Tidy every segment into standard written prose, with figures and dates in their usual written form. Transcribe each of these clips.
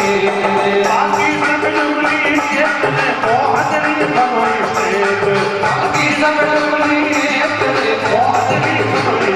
बाकी सब डुगली खेत में मोहनरी भनोई सेठ बाकी सब डुगली खेत में मोहनरी भनोई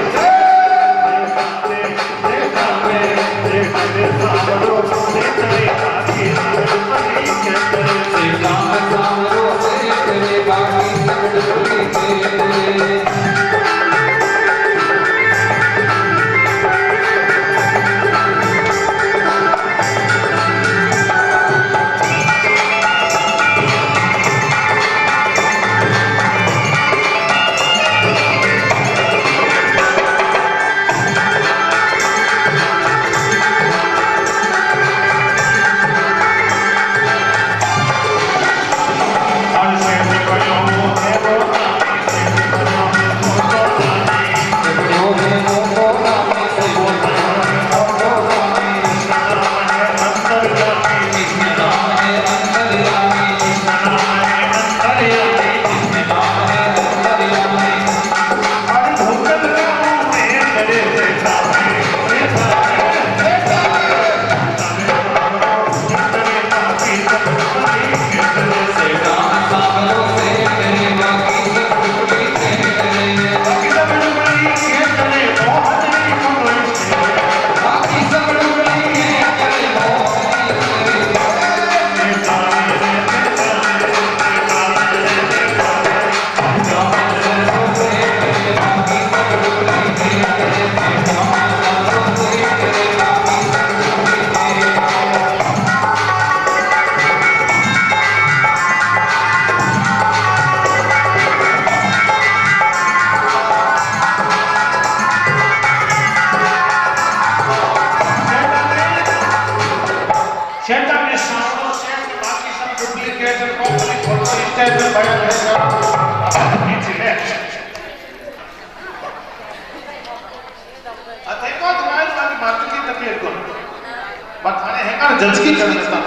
जजकी करता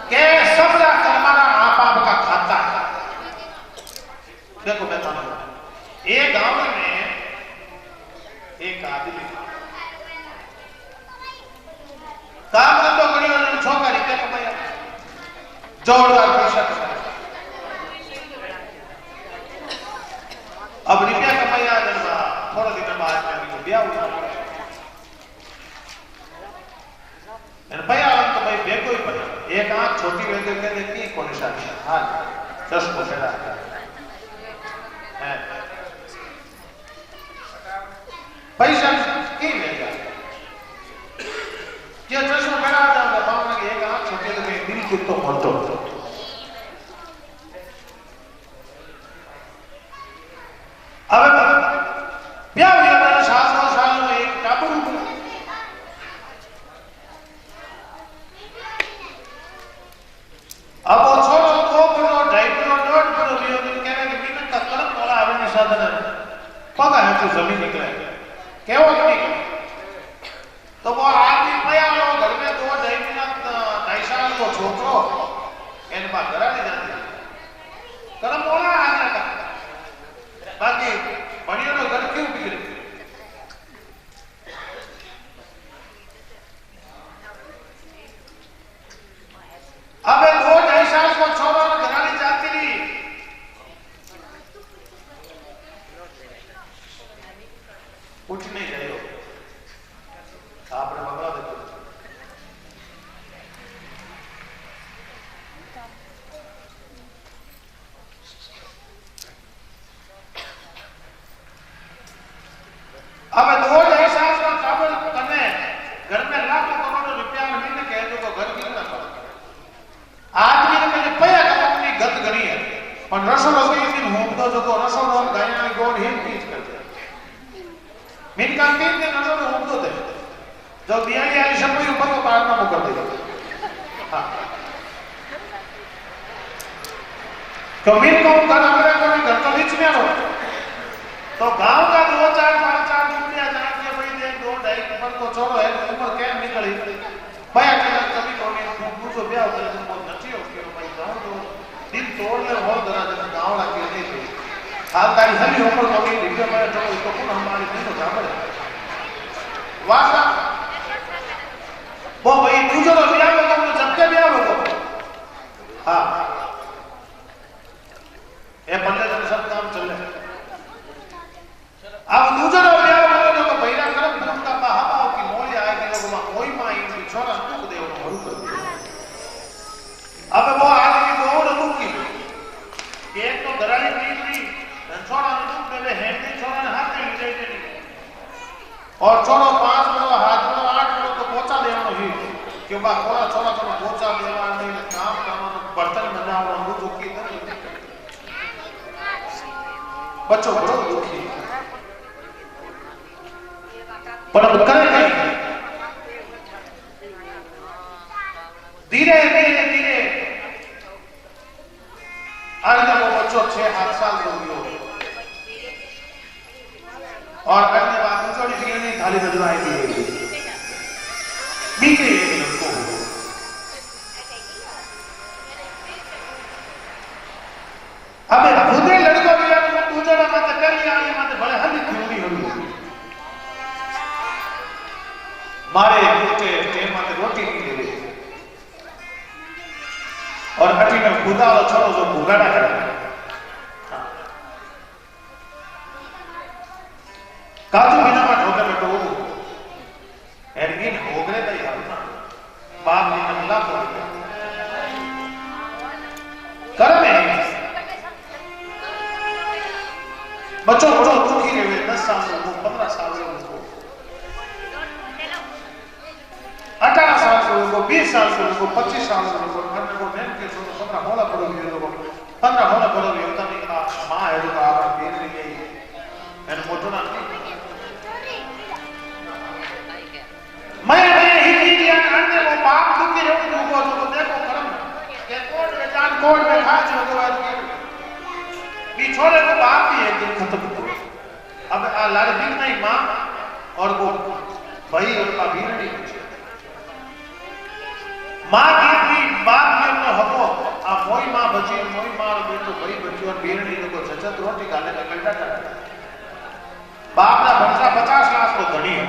के सब हमारा आप का खाता है। देखो मैं एक गांव में एक आदमी काम धंधो करियो छोकरा रुपया कमाया जोरदार पैसा कमाया। अब रुपया कमाया थोड़ा दिन बाद में ब्याह हुआ भैया तो भाई बेको ही पड़ा एक आंख छोटी वेदे के देखती कौन शादी हां 10 को सेड़ा है पैसा की लेगा क्या 10 को बड़ा था बाबा के एक आंख छोटी तो मैं दिल को तो मरतो अब ब्याह हुआ मेरा 7 साल में एक टापू अब वो छोड़ो को करो ड्राइवर नोट करो लियो दिन कहने कि बिना का कर्म वाला आवे साधन पगा है तो जमीन निकले केवो नहीं तो वो आदमी पया लो घर में दो ड्राइवर ना 2.5 साल को छोकरो इन बात करा ले जाती कर्म वाला आने का बाकी बढ़िया लो घर क्यों बिगड़े अब 2-2.5 साल को छोड़ो घरानी जाती नहीं कुछ नहीं गए आपने मंगला देखो अब 2-2.5 साल का काबल करने घर में लाखों करोड़ों रुपया महीने कह दो तो घर गिरना पड़ा आदमी ने मैंने पया कमाने गत करी है और रसोड़ हो गई दिन होम तो जो रसोड़ और गायना गोड़ हिल पीच कर दिया मेरी कांती ने रसोड़ होम तो दे जो दियाली आई सब कोई ऊपर को पारना मुकर देगा हां तो मेरे को घर हमारे कोई घर तो बीच में हो तो गांव का 2-4-5 रुपया जान के भाई दे 2-2.5 ऊपर को छोड़ो है ऊपर क्या निकली पया कभी कोई दूसरो ब्याह करे तो નથી हो के भाई गांव तो दिल तोड़ ले हो जरा जरा गांव लागे नहीं हाल तारी सभी ऊपर को भी दिव्य में तो कौन हमारी नहीं तो जाबड़े वाह वो भाई दूसरो ब्याह छोरा दुख देव मरू कर दिया। अब वो आदमी बहुत दुखी एक तो घराली बीवी छोरा दुख देवे हेंदी छोरा ने हाथ में ले ले और छोरो 5 किलो 7 किलो 8 किलो तो पोचा देवनो ही कि बा कोरा छोरा छोरा पोचा देवा ने काम करવાનો बर्तन बनावવાનો दूध की बच्चों बड़ो दुखी पर अब करे नहीं धीरे धीरे धीरे आज जब वो बच्चों 6-7 साल हो गयो और करने बाद छोटी सी नहीं थाली बजवाई दी बीते लड़को अबे खुदे लड़को भी यार दूसरा मत कर लिया ये मत बड़े हल्दी क्यों हो मारे बेटे टेम मत रोटी नहीं दे और अटी में खुदा और छोरो जो भुगाड़ा करे काजू बिना मत होकर बैठो एरगिन होगरे तो यार ना बाप ने अल्लाह को कर में बच्चों बड़ो दुखी रहे 10 साल को 15 साल को 18 साल को 20 साल को 25 साल को घर में को नेम के 15 होला पड़ो ये लोग 15 होला पड़ो ये होता नहीं का मां है जो आप बेर नहीं एन मोटो ना मैं ही दिया अंदर वो बाप दुखी रहो जो देखो कर्म के कोड में जान कोड में खा जो बाद भी छोड़े को बाप भी एक दिन खत्म हो अब लाड़ दिन नहीं मां और वो भाई उनका भी नहीं मां की भी बाप की उनको हको आ मोई मां बची मोई मां बेटो भाई बची और बेरणी को सचत रोटी खाने का कंटा था बाप ना बच्चा 50 लाख को धनी है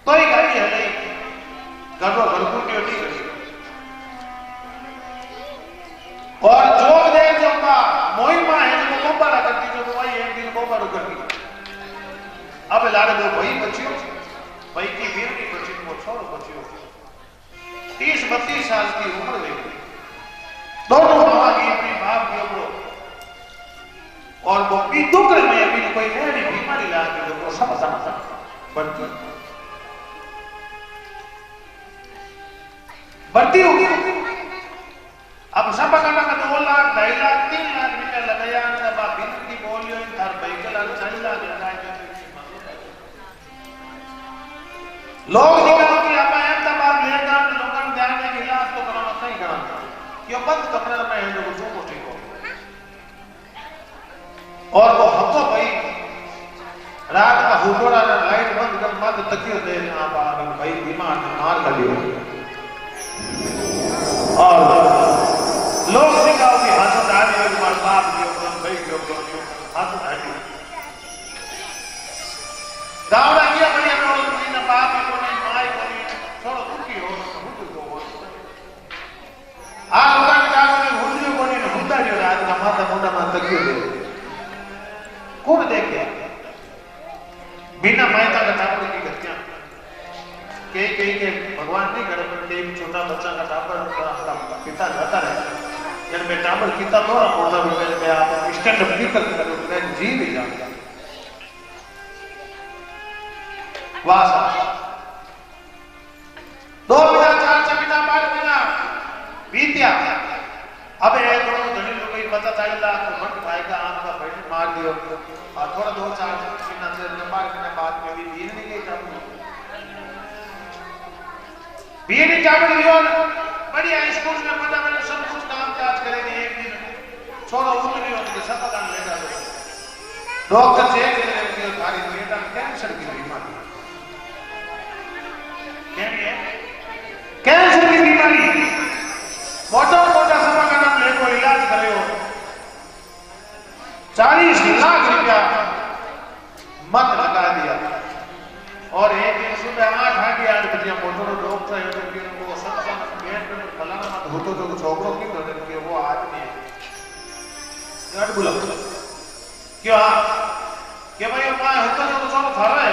तो ही गाड़ी है नहीं घरों भरपूर की होती है और जो दे जो का मोई मां है जो कोबारा करती जो वही एक दिन कोबारा करती अब लाड़ दो भाई बचियो भाई की बेरणी बची वो छोरो बचियो 30-32 साल की उम्र में दोनों मां की अपनी बाप की उम्र और वो भी दुख में अभी कोई नई बीमारी ला के लोगों समझ बढ़ती होगी अब सब करना का 2 लाख 2.5 लाख 3 लाख रुपया लगाया तब आप बिल की बोलियो हर बाइक लाख 4 लाख लगाए लोग निकाल के आप आए तब आप लेगा लोगों ने ध्यान में इलाज तो कराना सही कराना क्यों बंद कमरे में है लोग जो ठीक हो और वो हमको भाई रात का हुडोरा लाइट बंद कर मत तकियो दे आप भाई बीमार मार कर लियो और लोग दिखाओ कि हाथों डाल दिए तुम्हारे बाप के ऊपर भाई के ऊपर हाथों डाल दिए गावड़ा किया भाई हमें और ना बाप को नहीं माई को नहीं थोड़ा दुखी हो आ लोगों ने कहा कि हुंदियो को नहीं हुंदा जो रात का माथा मुंडा में तकियो दे कौन देखे बिना मायता का टापर की गतियां कई के भगवान नहीं करे पर एक छोटा बच्चा का टापर पिता जाता रहे जब मैं टापर किता तो मोटा रुपए में आप स्टैंड अप नहीं कर मैं जी भी जाऊंगा वाह 2 महीना 4 महीना 5 महीना बीतिया अब एक दोनों धनी लोग ही पता चला तो मत भाईगा आम का बैठ मार दियो और थोड़ा 2-4 महीना से 5 महीने बाद में भी बीर नहीं गई तब बीर नहीं चावल दियो बढ़िया स्कूल में पता मैंने सब कुछ काम काज करेंगे एक दिन छोड़ो उतनी होती सब काम लेगा डॉक्टर चेक करेंगे थारी बेटा कैंसर की बीमारी कैंसर की बीमारी मोटा सभा का नाम लेको इलाज करे हो 40 लाख रुपया मत लगा दिया और एक दिन सुबह 8 बजे मोटो डॉक्टर है कि वो सत्संग गेट पे फलाना मत होतो जो छोकरो की तो कि वो आदमी है गाड़ बुला क्यों कि भाई मां होतो जो छोरो थारा है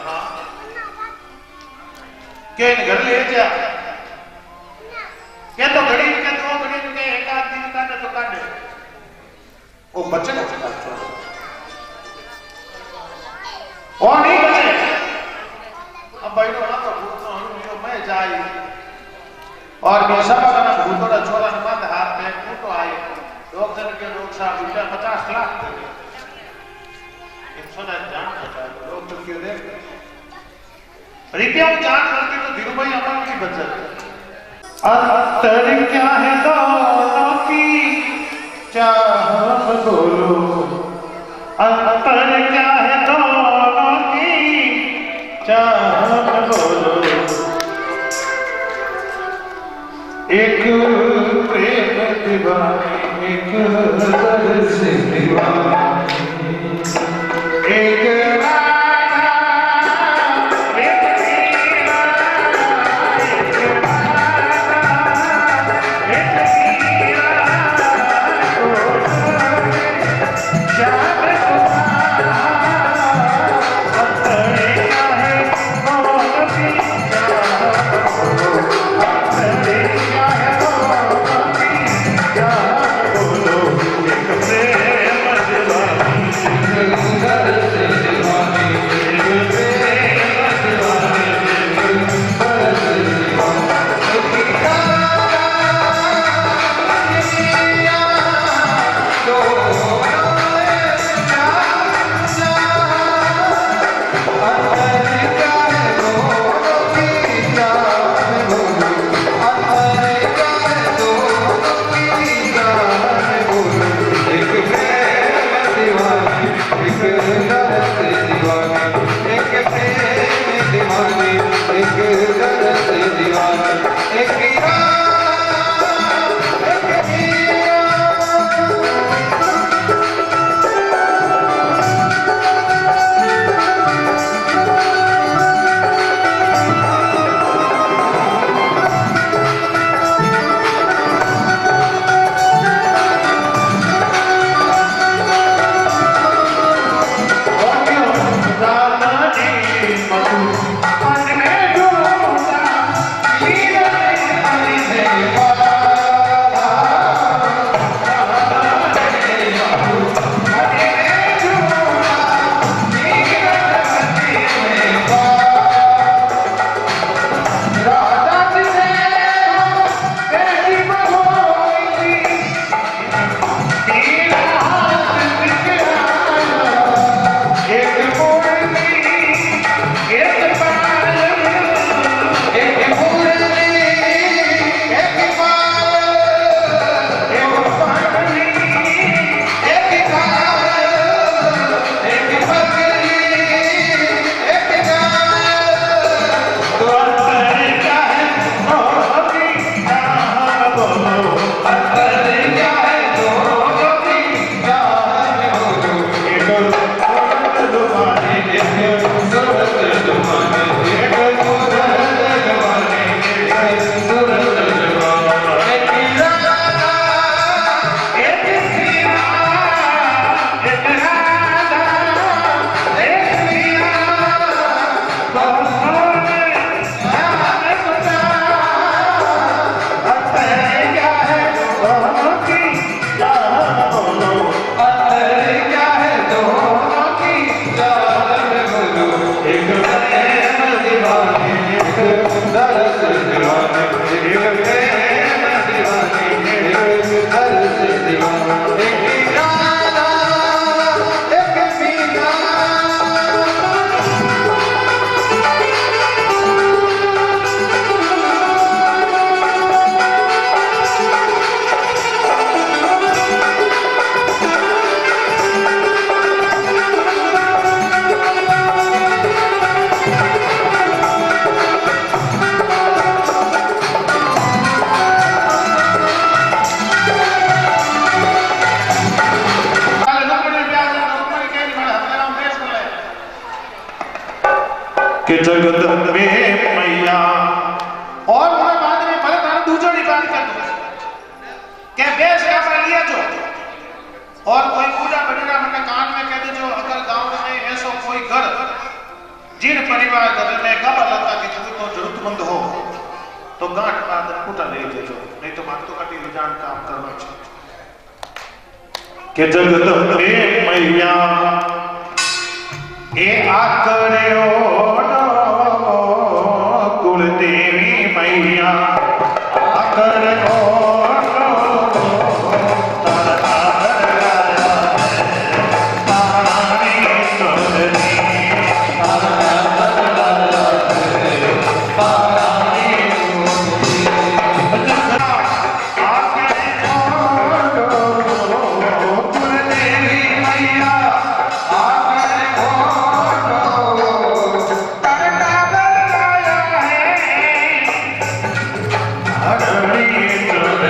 हां के इन घर ले जा के तो घड़ी के दो घड़ी के एक आध दिन का तो काटे वो बच्चे को और नहीं बचे अब भाई तो तो भूत मैं जाई और मैं सब का भूतोड़ा छोरा ने बांध हाथ में फूटो आई डॉक्टर के लोग साहब रुपया 50 लाख इंसान जान सकता है डॉक्टर क्यों दे रुपया जान करके तो धीरू भाई हमारी की बचत अंतर क्या है दोनों की चाह बोलो अंतर क्या है दोनों की चाह बोलो एक प्रेम दीवानी एक दर्द से दीवानी एक राधा एक मीरा एक राधा एक मीरा जान तुम्हारा अंतर क्या है दोनों की चाह अंतर क्या है दोनों की चाह बोलो एक प्रेम दीवानी कि जगत में मैया और बाद में भले तारा दूसरी बात कर दो के बेस का पर लिया जो और कोई पूजा बनेगा मतलब कान में कह दे जो अगर गांव में ऐसा कोई घर जिन परिवार घर में कब लगता कि तुम तो जरूरतमंद हो तो गांठ बात कूटा ले जजो, नहीं तो मार तो कटी विजान काम करना चाहिए के जगत में मैया ए आकड़ो कुल देवी मैया आकड़ो Hare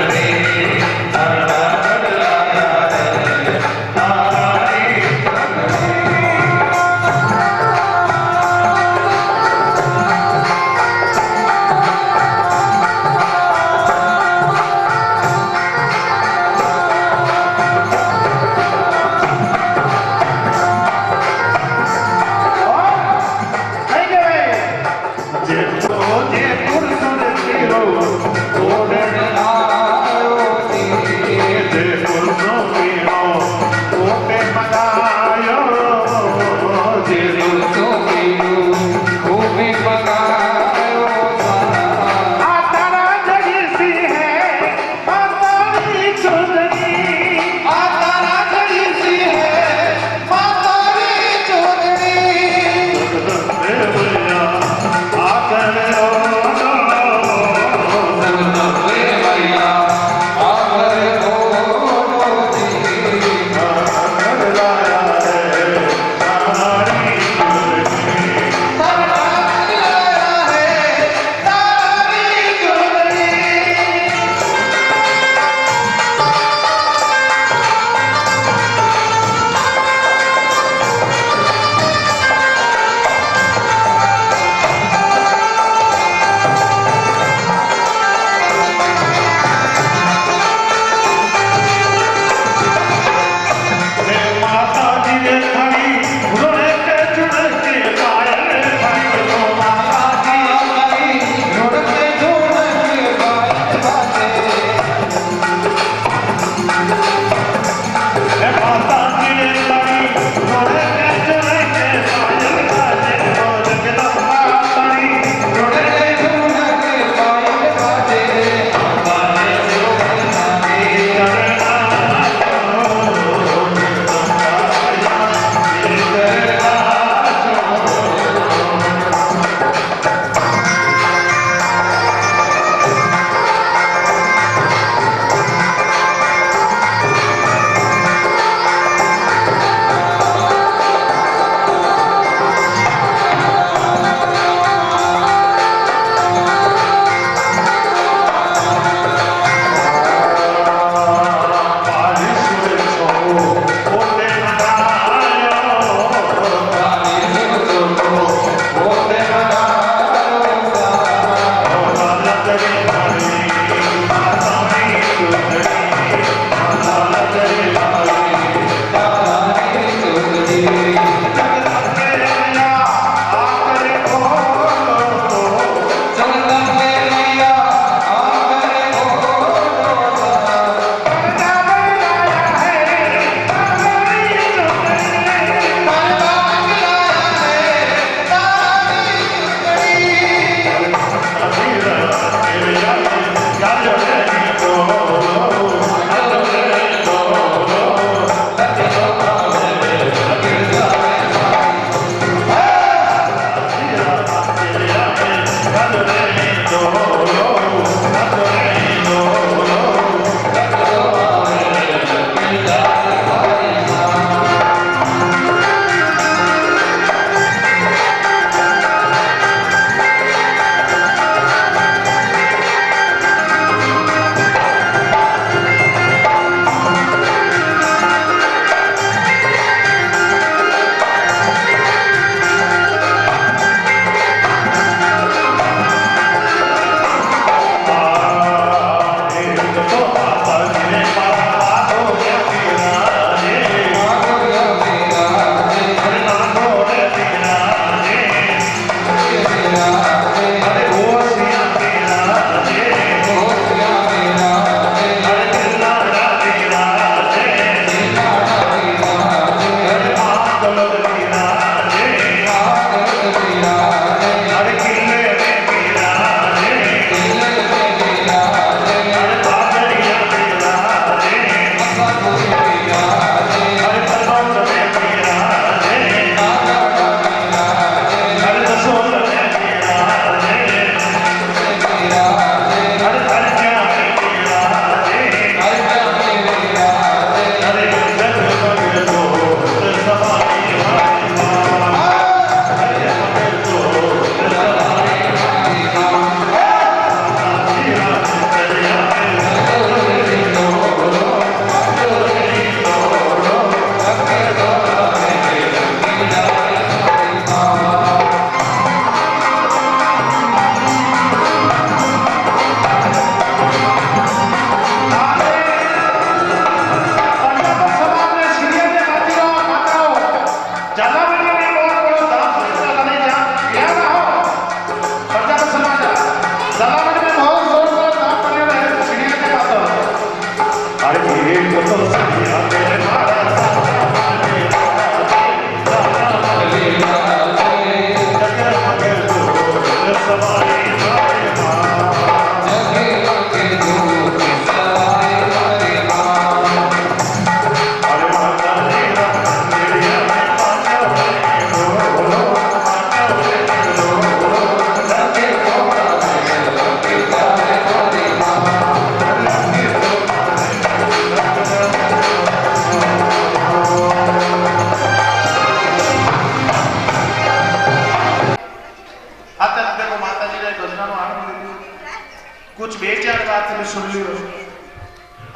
कुछ बेचार बात भी सुन लियो।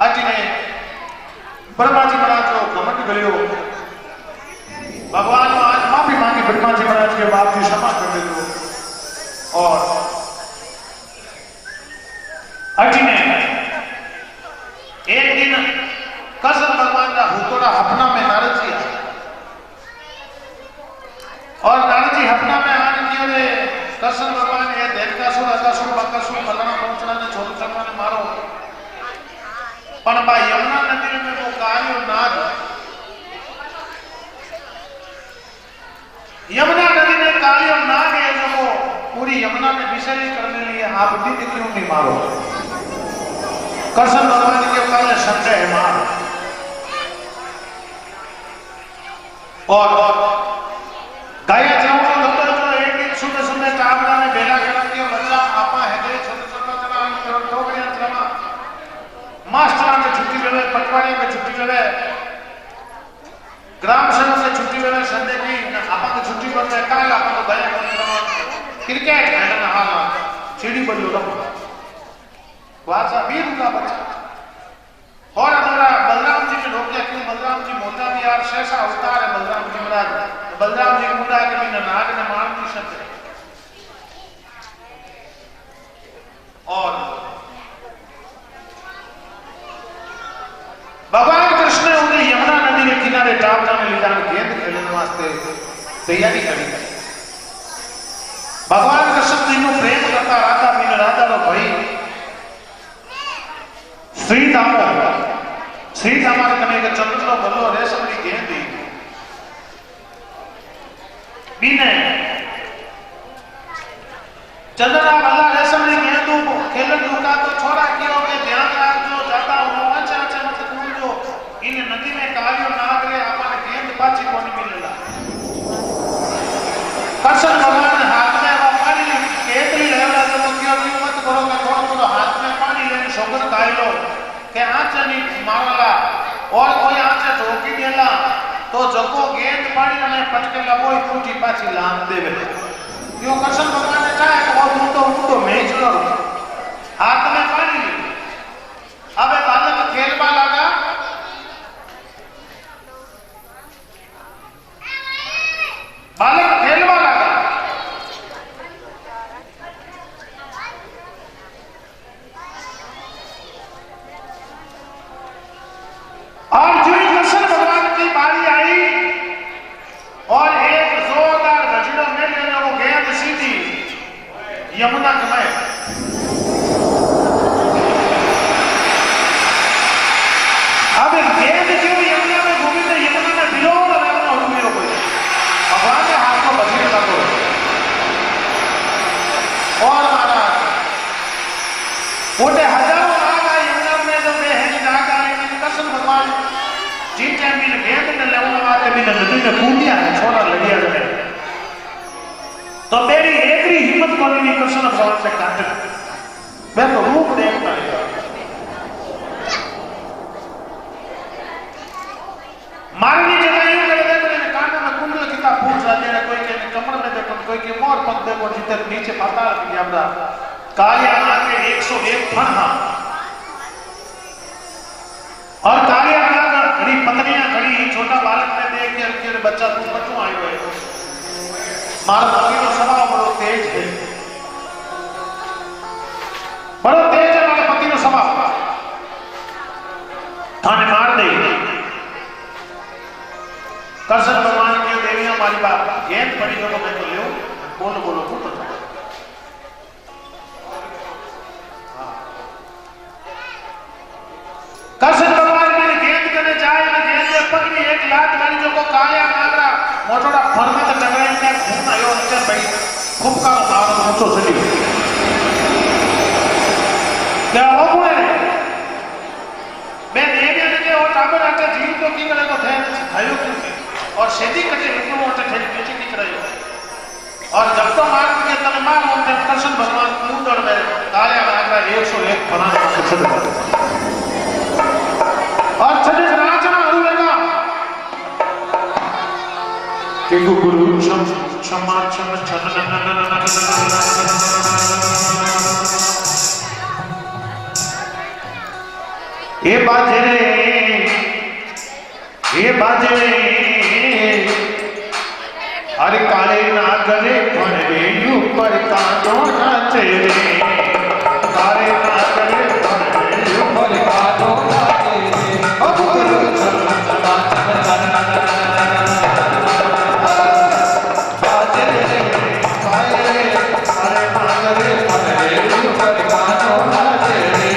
अज ने ब्रह्मा जी महाराज को घमंड गलियो, भगवान को आज माफी मांगी, ब्रह्मा जी महाराज के बाप की क्षमा कर दो। और अज ने एक दिन कृष्ण भगवान का हुतोड़ा हपना में नारद जी आए, और नारद जी हपना में आने के लिए कृष्ण भगवान ये देवकासुर अकासुर बकासुर फलाना पहुंचना ने छोड़ चलवा ने मारो, पर बा यमुना नदी में वो कालियो नाग, यमुना नदी में कालियो नाग है जो वो पूरी यमुना में विषय करने लिए आप भी क्यों नहीं मारो? कृष्ण भगवान के पहले संजय है मार। और गाया जाऊंगा डॉक्टर जो एक दिन सुबह सुबह टावला में बेला करा के बच्चा आपा है दे छोटे छोटे जना करोड़ ठोकरियां चला मास्टर ने छुट्टी लेवे, पटवारी में छुट्टी लेवे, ग्राम सेवक से छुट्टी लेवे, संडे की आपा को छुट्टी पर से काल आपा को गया क्रिकेट खेलना हाल सीढ़ी पर लो वाचा वीर का बच्चा। और हमारा बलराम जी के ढोकिया क्यों बलराम जी मोटा भी यार शेषा अवतार है बलराम जी महाराज, बलराम जी मुंडा के भी नाग ने मार नहीं सकते। और भगवान कृष्ण उन्हें यमुना नदी के किनारे टापना में ले जाकर गेंद खेलने वास्ते तैयारी करी। भगवान कृष्ण तीनों प्रेम करता राधा मीन राधा रो भाई श्रीधामा कने के चंद्र बल्लो रेशम की गेंद दी बीने चंद्रा बल्ला रेशम की गेंद खेलन रुका तो छोड़ा क्यों के ध्यान राख जो जाता हो अच्छा अच्छा मत कूद जो इन नदी में कालियो नाग रे अपन गेंद पाछी कोनी मिलेला। कृष्ण भगवान हाथ में वो पानी केतली लेवला तो क्यों मत करो का थोड़ा थोड़ा हाथ में पानी लेने शोभन खाई लो के आंच नहीं मारला और कोई आंच ठोकी देला तो जको गेंद पानी में पटके लगो फूटी पाछी लान देवे। क्यों कृष्ण भगवान ने चाहे तो वो मैच लो हाथ में पानी ले। अबे बालक खेलवा लगा, बालक खेलवा लगा, और जो कृष्ण भगवान की बारी आई और एक जोरदार गजड़ों में लेने वो गेंद सीधी यमुना में। अब गेंद जो यमुना में घूमी तो यमुना में बिलोड़ रहना हुई हो गई। भगवान ने हाथ को बचने लगो और मारा उठे हजारों नाग आए यमुना में जो बेहद नाग आए। कृष्ण भगवान जिन टाइम में गेंद ने लेवल वाले भी नदी में कूदिया है छोड़ा लड़िया रहे तो मेरी एकरी हिम्मत को नहीं कृष्ण भगवान से काटे मैं तो रूप देखता है। मारनी जगह कर दे ने कान में कुंडल किता पूछ रहा है, कोई के कमर में देखो, कोई के मोर पंख देखो, जितने नीचे पाताल की हमरा कालिया आगे 101 फन हां और कालिया नाग घड़ी पत्नियां खड़ी छोटा बालक ने देख के बच्चा तू बच्चों आयो है मार पति तो स्वभाव बड़ो तेज है, बड़ो तेज है मारे पति नो स्वभाव थाने मार दे। कृष्ण भगवान की देवियां मारी बात गेंद पड़ी जो मैं तो लियो बोलो बोलो तू तो कृष्ण भगवान ने गेंद करने जाए ना गेंद में पकड़ी एक लात मारी जो को कालिया नागरा मोटोड़ा फन में तो टकराई ने खून आयो नीचे भाई खूब का मारो ऊंचो चली क्या हो गए मैं देवियां ने के और टाबर आके जीव को की करे को थे थायो और सीधी कटे रुको मोटे ठेली पीछे की तरह और जब तो मार के तने मार होते कृष्ण भगवान कूद और में कालिया नागरा 101 फना को और छठे राजना हुएगा कि गुरु क्षमा क्षमा ये बाजे अरे काले ना गले पण रे ऊपर कांदो नाचे रे काले ना गले पण रे ऊपर कांदो नाचे रे अब गुरु चरण बाजे रे अरे ना गले पण रे ऊपर कांदो नाचे रे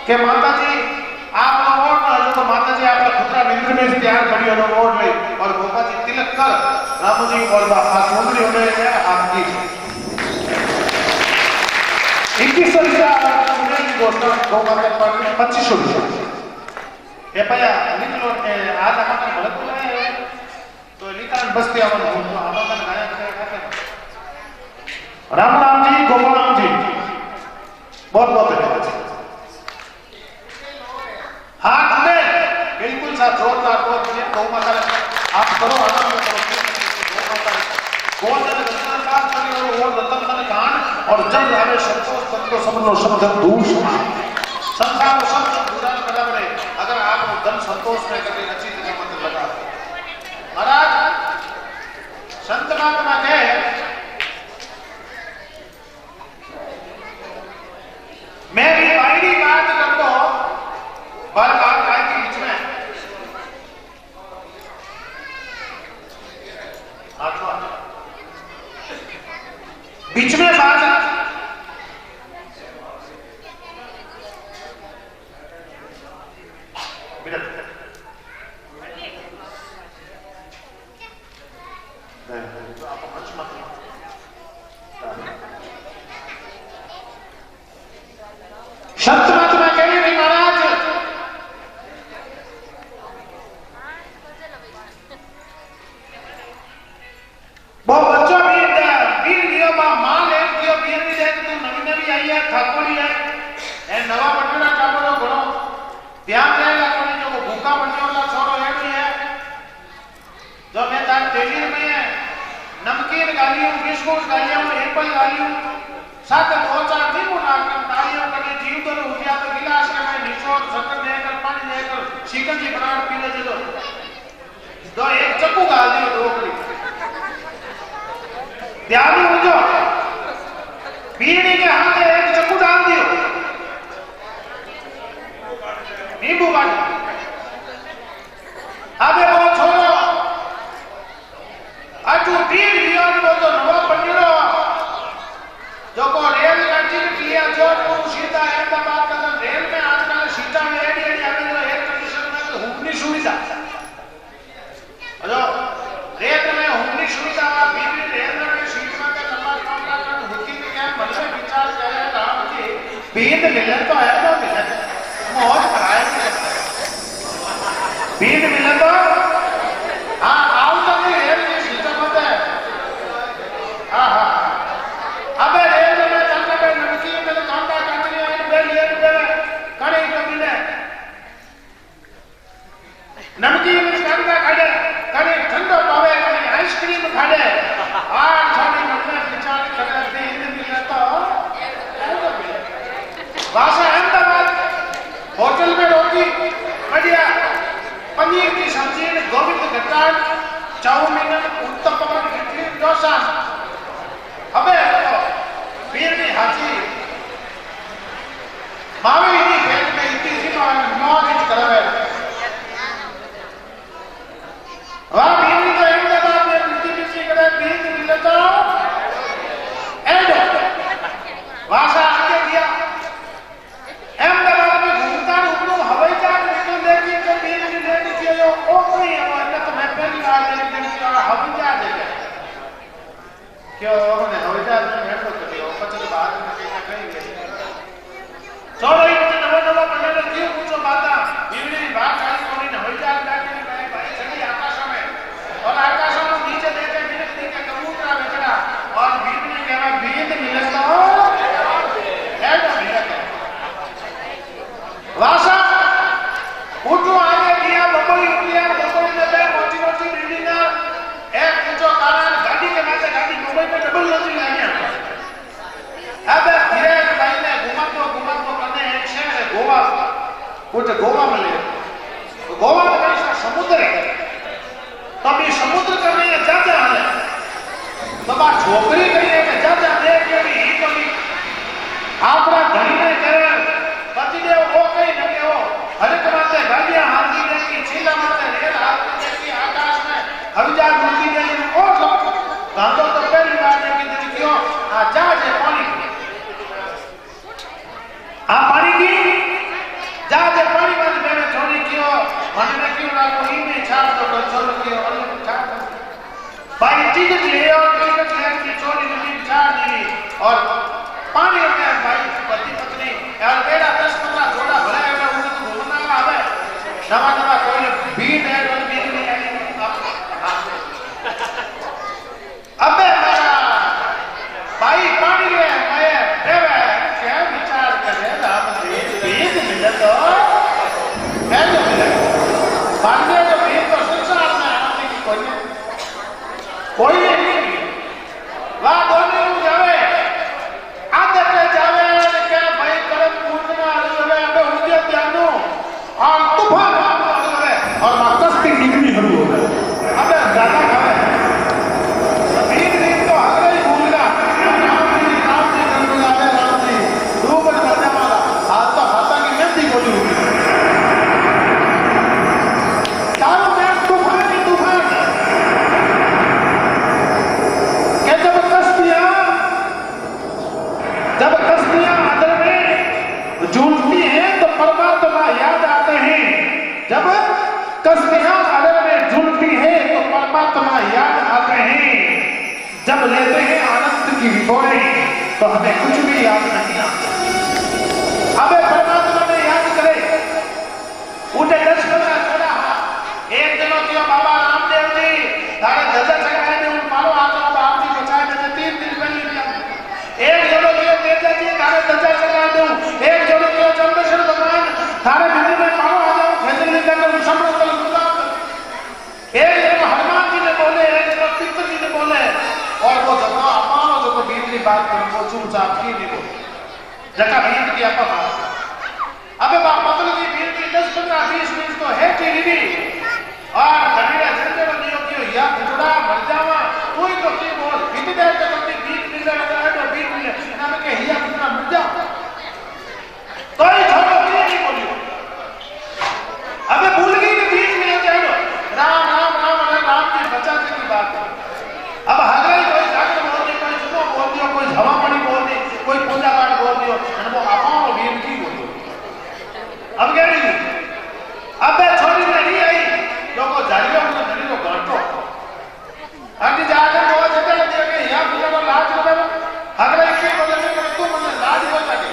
કે માતાજી આપનો ઓટ જો તો માતાજી આપણા પુત્ર નિંદ્ર में तैयार करियो नो ओट ले और गोपाजी तिलक कर रामजी बोलबा आ सुंदरी होने है आपकी 2100 रुपया उन्हें गोटा गोमाता पर 2500 रुपया ये पया निकलो आज हमारे भरत में तो निकाल बस्ती आवन हो तो आवन गाया खाते राम राम जी गोपाल राम जी बहुत बहुत धन्यवाद हाथ में बिल्कुल सा जोरदार बोल गौ माता आप करो आनंद करो गौ माता गौ जन रत्न का करी और रत्न का कान और जब आवे संतोष संतो समलो शब्द दूर संसार शब्द दूर कदम रे अगर आप धन संतोष में कभी अच्छी तरह मत लगा महाराज संत महात्मा बीच में बात शब्द मत में कह रही महाराज वो बच्चों वीर दियो मां ले दियो वीर भी देख तू नवी नवी आई है ठाकुरी है ए नवा बटना चावलो घणो ध्यान देला कोनी जो भूखा बन्यो वाला छोरो है भी है जो मैं तार टेलीर में नमकीन गालियों बिस्कुट गालियों एप्पल गालियों साथ दो चार दिन नाकर तालियों करके जीव तो उठिया तो गिलास के में निचोड़ शक्कर देकर पानी देकर शिकंजी बना पी ले जो दो एक चक्कू गाल दियो दो करी ध्यान हो जो बीड़ी के हाथ में एक चक्कू डाल दियो नींबू पानी अबे वो छोड़ो अटू बीड़ लियो वो तो नवा पंडिरो जो को रेल का टिकट लिया जो को सीधा अहमदाबाद का रेल में आजकल सीधा में एडी एडी आगे जो एयर कंडीशन में तो हुकनी सुविधा जो रेल में हुकनी सुविधा बीबी रेल में सीट में के लंबा कमरा का हुकी में क्या बच्चे विचार करे राम जी बींद मिले तो है तो मिले मौज कराए बींद मिले तो हां आओ तो रेल की सीट मत है हां हां अबे रेल में चलने पे नमकीन में कांटा काटनी है बे लिए बे कड़े कभी ने नमकीन में कांटा काटे कड़े ठंडो पावे कड़े आइसक्रीम खाड़े आ छोड़ी मतलब विचार करते हैं मिले तो वासा अहमदाबाद होटल में रोटी बढ़िया पनीर की सब्जी गोविंद घटान चाउमीन उत्तपम इडली डोसा अबे वीर ने हाजी मावे इतनी पेट में इतनी सी मौज इच करावे वाह वीर ने तो अहमदाबाद में इतनी बिजी करे वीर ने मिले तो एंड वासा आगे दिया अहमदाबाद में घूमता उपनो हवाई जहाज निकल देखी तो वीर ने लेने के लिए ओ कोई है तो मैं पहली बार लेने के लिए हवाई जहाज है क्यों उन्होंने हवाई जहाज में बैठ कर दिया ऊपर से बाहर में कहीं गए छोड़ो ये तो नवा नवा बने क्यों पूछो बाता इवनी बात आई कोनी हवाई जहाज बैठे मैं भाई चली आकाश में और आकाश में नीचे देखे मिनट के कबूतर बेचड़ा और बीच में कह रहा बींद मिले तो है तो मिले वासा उठो आगे किया बबली उठिया बबली ने पे मोटी मोटी बिल्डिंग एक ऊंचो कारण गाड़ी के माथे गाड़ी मुंबई में डबल लगी अब धीरे भाई ने घुमा तो करने एक शहर है गोवा उठ गोवा में ले तो गोवा में कैसा समुद्र है तब ये समुद्र करने ये जाते हैं तब आ छोकरी कही है कि जाते देख के भी ही कभी आपरा घड़ी में करे पतिदेव वो कहीं न के वो हर एक माते गाड़ियां हाथी देखी छीला माते रेल हाथी देखी आकाश में हविजार मुर्गी देखी और गांधो तो पहली बार देखी देखी क्यों आ जहाज है पानी आ पानी की जहाज है पानी वाली मैंने छोड़ी क्यों हमने क्यों ना कोई में छाप तो चलो क्यों और छाप भाई टिकट ले और टिकट लेने की छोड़ी नहीं छाप दी और पानी में भाई जब लेते हैं आनंद की रिपोर्टें तो हमें कुछ भी याद नहीं आता। अबे परमात्मा ने याद करे उठे 10-15 छोड़ा एक दिनों क्यों बाबा रामदेव जी तारे ध्वजा चढ़ाए ने उन मारो आ जाओ आप जी बचाए मैंने 3 दिन पहले दिया। एक जोड़ो क्यों तेजा जी तारे ध्वजा चढ़ा दूं, एक जोड़ो क्यों चंद्रशेखर भगवान तारे बिंदु में मारो आ जाओ खेजल लेकर विषम तल गुदा। एक दिन हनुमान जी ने बोले, एक दिन पितर जी ने बोले और वो जब अपानो जो को बीत की बात करो वो चुपचाप की नहीं बोले जका बीत की आपा बात। अबे बाप मतलब की बीत की 10-15-20 मिनट तो है टीवी और कबीरा जंदे में नियो क्यों या बुढ़ा मर जावा तू ही तो की बोल इतने देर तक अपनी बीत मिल रहा है तो बीत मिले ना मैं के हिया बुढ़ा मर जा तो ही छोड़ो की नहीं बोली। अबे भूल गई कि बीच में जाओ राम राम राम राम राम की बचाने की बात है। अब हगराई कोई जाकर बोल दी, कोई सुनो बोल दियो, कोई हवा पानी बोल दी, कोई पूजा पाठ बोल दियो और वो अपाओ वीर की बोल दियो। अब क्या नहीं अबे छोरी नहीं आई लोगों जारियो में नहीं तो घंटो आगे जाकर वो जगह दिया कि यहां पूजा को लाज लगाओ हगराई के बोले में तू मुझे लाज बोल सके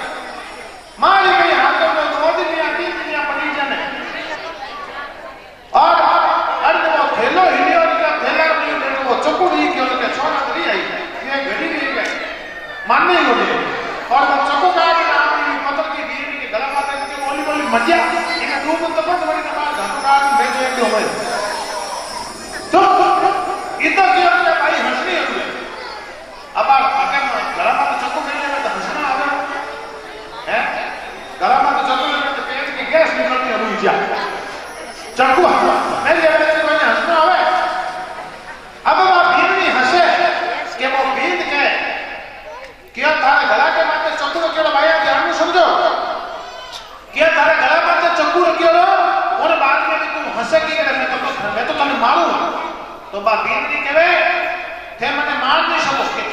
मारी गई हाथ में 2 दिन या 3 दिन या पड़ी जाने और अर्ध वो खेलो हिलियो का खेला नहीं देखो वो चकुड़ी के उनके छोरा नहीं आई ये घड़ी नहीं गई मानने ही होते और वो चकु का नाम पत्थर की बीवी के गला माता के बोली बोली मजा इनका रूप तो बहुत बड़ी नमाज घटोकार भेजे के होए तो इतना क्यों है भाई हंसनी है अब अगर गला माता चकु नहीं है तो हंसना आ गया है गला माता चकु में तो पेट की गैस निकलती है रुई जा चकु मेरे बेटे को हंसना आवे। अब वो बीवी हंसे कि वो बीत के क्या थारे गला के माथे चक्कू रखियो भाई ध्यान में समझो क्या थारे गला माथे चक्कू रखियो और बाद में भी तुम हंसे की करे मैं तो तुम्हें मारूंगा तो बा बीवी कहवे थे मने मार नहीं सको कि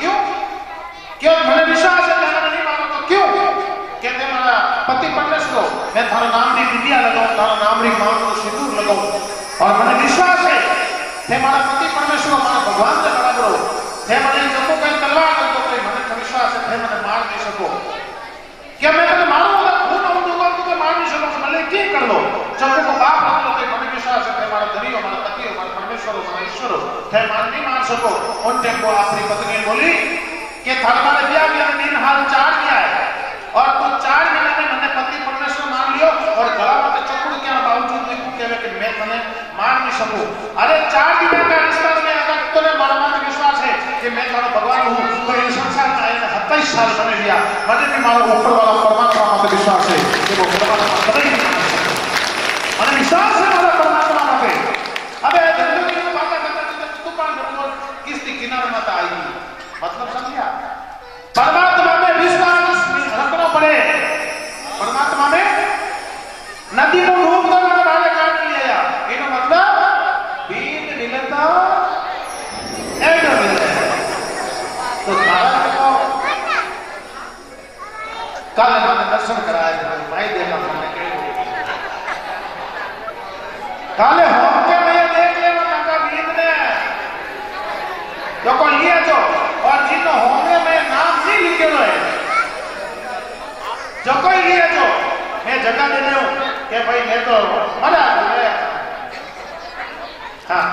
क्यों मैंने विश्वास है मैंने नहीं मारो तो क्यों कहते मारा पति परमेश्वर मैं थारा नाम री विद्या लगाऊं थारा नाम री मां को सिंदूर लगाऊं और मैंने विश्वास है थे मारा पति परमेश्वर मारा भगवान से बड़ा करो थे मने जब कोई तलवार कर तो कोई मने विश्वास है थे मने मार नहीं सको क्या मैं तुम्हें मारूंगा खून और दूंगा तो मार नहीं सको भले की कर लो चक्कू को बाप रख लो कोई मने विश्वास है थे हमारा धनी हमारा पति हमारा परमेश्वर हमारा ईश्वर थे मार नहीं मार सको उन टाइम को अपनी पत्नी ने बोली कि थारा मारे ब्याह में 3 हाल 4 किया है और तू 4 महीने में मैंने पति परमेश्वर मान लियो और गला में चक्कू के बावजूद भी तू कहवे कि मैं तने मार नहीं सकूं। अरे 4 दिन का रिश्ता में अगर तूने मारा मान विश्वास है कि मैं तारा भगवान हूं तो इस संसार में आए 27 साल बने लिया मुझे भी मारो ऊपर वाला परमात्मा में विश्वास है कि वो परमात्मा कभी नहीं मान सकता मैंने विश्वास है वाला परमात्मा में। अबे जिंदगी में बात करते तू कौन बोल किसकी किनारे मत आई मतलब समझिया परमात्मा में विश्वास रखना पड़े। परमात्मा में नदी को डूब कर नाले काट लिया इनो मतलब बीन मिलता एडो मिलता तो सारा को कल मैंने दर्शन कराया माई देना हमने काले होम के मैं देख ले मैं का बीन ने जो को लिया जो और जिन होम में नाम नहीं लिखे हुए जो कोई लिया जो मैं जगह दे दूं कि भाई मैं तो मरा गया हाँ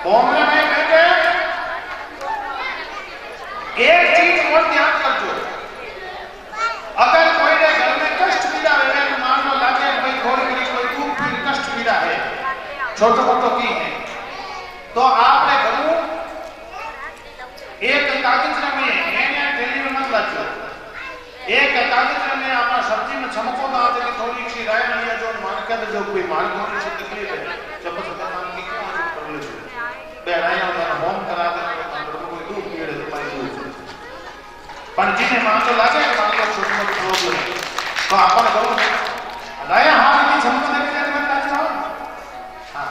होम में मैं बैठे एक चीज और ध्यान करजो अगर कोई ने घर में कष्ट पीड़ा है मान लो लागे भाई थोड़ी घड़ी कोई दुख फिर कष्ट पीड़ा है छोटे मोटो की है तो आपने करूं एक कागज में मैंने थैली में मत रखो एक कागज में अपना सब्जी में चमको ना दे थोड़ी सी राय लिया जो मान के जो कोई मान थोड़ी सी तकलीफ है जब तक मान की क्यों कर ले बेराया और होम करा दे तो कोई दुख पीड़े तो पाई दुख पर जिन्हें मान तो लागे मान लो छोटी मोटी प्रॉब्लम तो अपन करो राया हां की चमको दे के मत लाज जाओ हां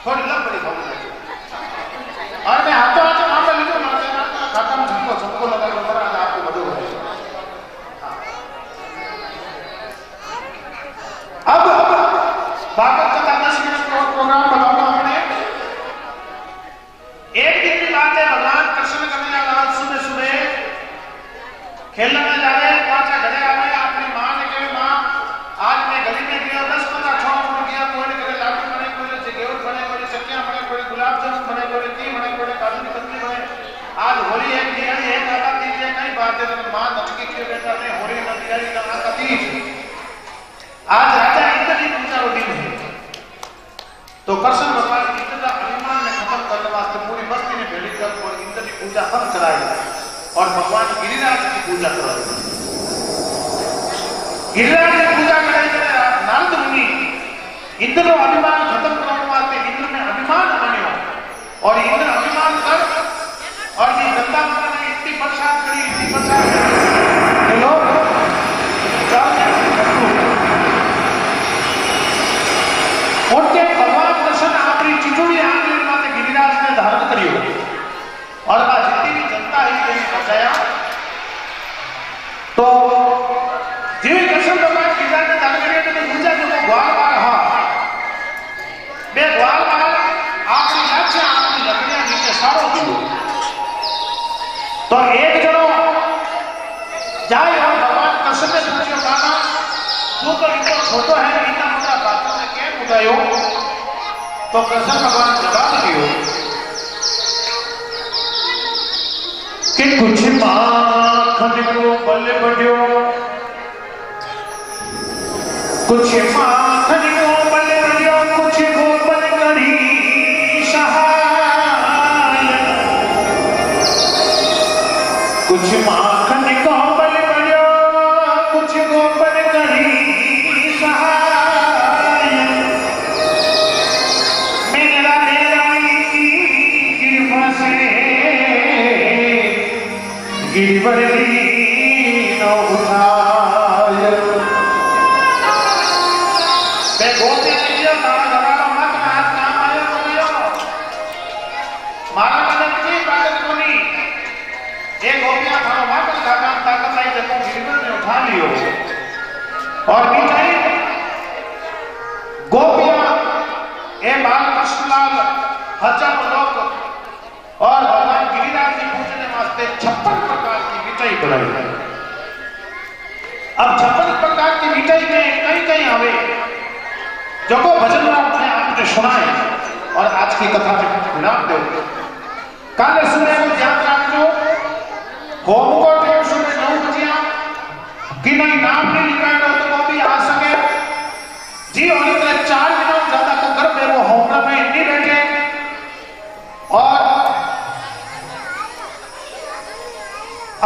थोड़ी लग बड़ी प्रॉब्लम है और मैं हाथों हाथ नाम लिखो ना खाता में झमको लगा के बड़ा आपको मदद है। अब भागवत कथा 10 मिनट का प्रोग्राम बनाऊंगा हमने एक दिन की बात है भगवान कृष्ण कन्हैया खेलने में जा रहे पाछा घरे आ रहे अपनी मां ने कहे मां आज मैं गली में गया 10-15 छोड़ गया कोई करे लाडू बने कोई जगेवर बने कोई सकिया बने कोई गुलाब जामुन बने कोई ती बने कोई काजू की कतली बने आज होली है दिवाली है दादा दीजिए कई बात है मां नचकी के बेटा ने होली न दिवाली का ना तीज आज राजा इंद्र की पूजा रो दिन है तो कृष्ण भगवान इंद्र का अभिमान ने खत्म करने वास्ते पूरी बस्ती ने भेली कर और इंद्र की पूजा बंद कराई और भगवान गिरिराज की पूजा कराई गिरिराज की पूजा कराई नारद मुनि इंद्र नो अभिमान खत्म करने वास्ते इंद्र ने अभिमान मान्यो और इंद्र अभिमान कर और ये गंगा माता ने इतनी बरसात करी ये लोग उनके भगवान दर्शन आपरी चिचुड़ी आंगली माते गिरिराज ने धारण करियो और आ जितनी भी जनता है ये बचाया तो जीव दर्शन भगवान गिरिराज ने धारण करियो तो पूजा जो ग्वाल बार हां बे ग्वाल बार आपकी लक्ष्य आपकी लकड़ियां नीचे सारो दियो तो एक जनो जाए और भगवान कृष्ण ने पूछियो काना तू तो इतना छोटो है इतना मोटा बातों में क्या उठायो तो कृष्ण भगवान जवाब दियो कि कुछ माखन को बल बढ़ियो कुछ माखन को बल बढ़ियो कुछ गोपन करी सहाय कुछ माखन को बल बढ़ियो कुछ गोपन करी सहाय मेरा गिरवा से गिरवर नो उठाय मैं गोपी दिया तारा लगाना मत हाथ काम आयो बोलियो मारा मन की बात कोनी ये गोपियां थारो मात काका ताकत आई देखो गिरवर ने उठा लियो और मिठाई गोपियां ए बाल कृष्णलाल हजारों लोग और भगवान गिरिराज जी पूजने वास्ते 56 प्रकार की मिठाई बनाई अब 56 प्रकार की मिठाई में कई कई आवे जो को भजन आपने आपने सुनाए और आज की कथा में विराम दो काले सुने को ध्यान रखो होम को टाइम सुबह 9 बजे कि नहीं नाम नहीं लिखाना तो वो भी आ सके जी और इतने 4 दिनों ज्यादा तो घर पे वो होम में नहीं बैठे और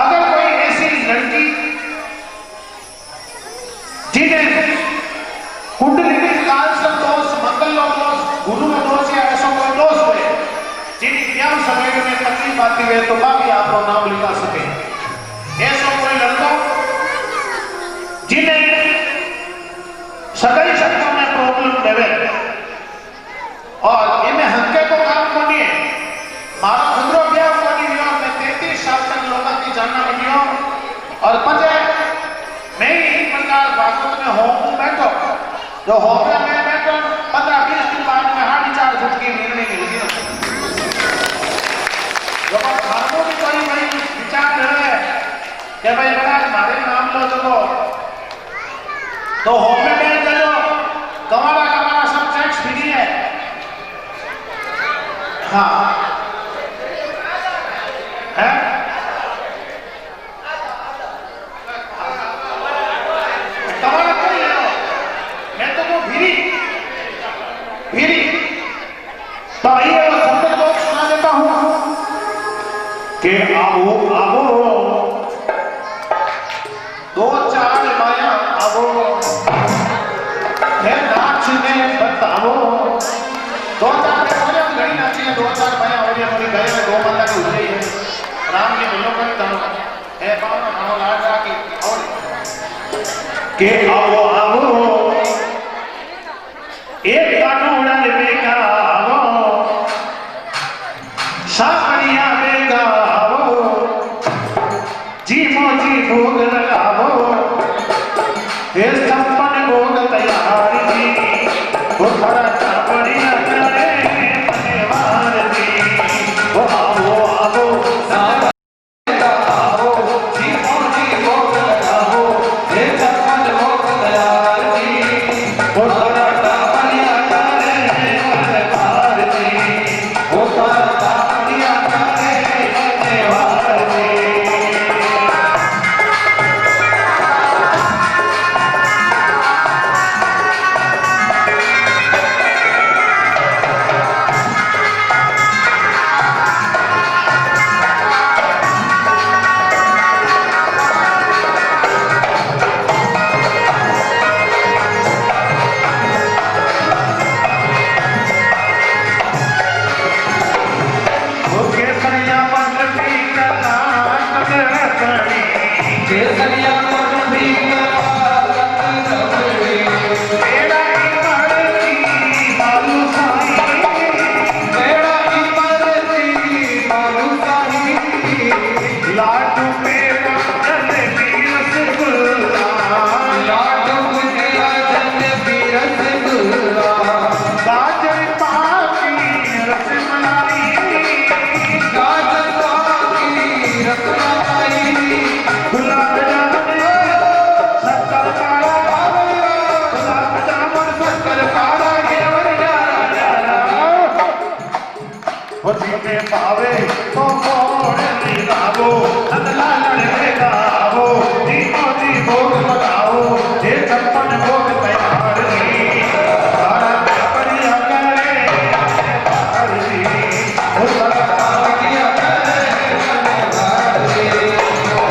अगर कोई ऐसी लड़की जिन्हें कुंडली में काल सब दोष मंगल दोष गुरु में दोष या ऐसा कोई दोष हुए जिन्हें ज्ञान समय में तकलीफ आती है तो बाकी आप नाम लिखा सके ऐसा कोई लड़का जिन्हें सगाई शक्तियों में प्रॉब्लम देवे और इन्हें हंके को काम को नहीं है मारा खुदरो ब्याह को नहीं लियो मैं 33 साल तक लोगों की जानना बनियो और पजे मैं इस प्रकार भागवत में होम बैठो जो होम में बैठो 15-20 दिन बाद में हार्ड 4 फुट की निर्णय मिल गई जो भागवत की कोई भाई विचार है कि भाई महाराज मारे नाम लो तो होम में बैठ जाओ कमारा सब टैक्स फ्री है हाँ है कमारा कोई ले लो मैं तो वो भिरी तो आइए वो संबंध को सुना देता हूं कि आओ आओ 2-4 माया आओ है नाचने बताओ 2-4 में घड़ी नाची है 2-4 माया हो रही हमारी घर में 2 माता की उजली है राम की बोलो कर तनो है पावन खाओ लाड राखी और के आओ आओ एक कानूड़ा बेगा आओ साकड़िया बेगा आओ जी मोजी भोग लगाओ हे संपन्न भोग तैयारी जी वो खड़ा चापड़िया करे मनेवार जी वो आओ आओ आओ जी मोजी केसरिया मन भी बेड़ा की मर्जी बालू साईं, बेड़ा की मर्जी बालू साईं, लाडू मेरा जलेबी रसगुल्ला, लाडू गुजिया जलेबी रसगुल्ला, गाजर पाकी रसमलाई, गाजर पाकी रसमलाई, गुलाब जामुन शक्कर पारा, गुलाब जामुन शक्कर पारा, घेवर जारा जीने पावे तो मोड़ लगावो, अगला लड़े गावो, जीनो जी भोग लगाओ, ये छप्पन भोग तैयार जी, सारा परिया करे बाहर जी, ओ सारा किया करे जय हो।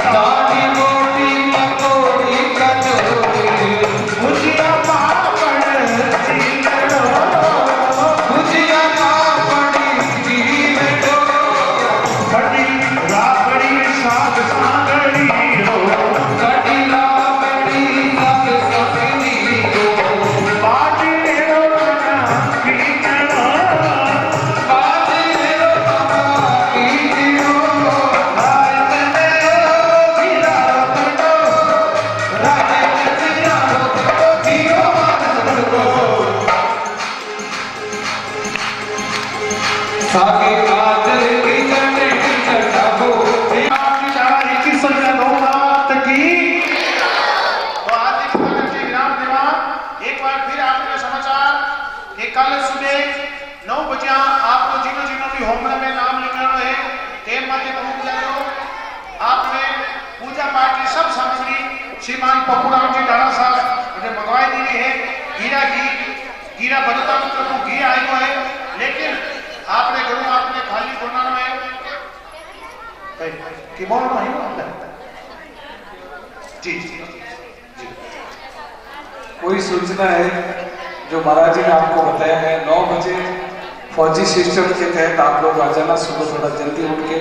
दाढ़ी मोटी मकोड़ी कचौड़ी, भुजिया पापड़ी घी में डो, कटी लापड़ी साग सगनी दो, बाजी रो बाबा की दियो, सागे गाजर की चटनी चटाबो, एक बार फिर आपके समाचार कि कल सुबह 9 बजे आपको जिनो जिनो भी होमला में नाम लिखाना है टेम माते पहुंच जाओ। आपने पूजा पाठ की सब सामग्री श्रीमान पप्पूराम जी डाला साहब उन्हें मंगवाई दी है। हीरा बरता मित्र को घी आयो है, लेकिन आपने गुरु आपने खाली गुना में कि बोलो नहीं जी जी जी। कोई सूचना है जो महाराज जी ने आपको बताया है 9 बजे फौजी सिस्टम के तहत आप लोग आ जाना, सुबह थोड़ा जल्दी उठ के।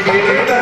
Give it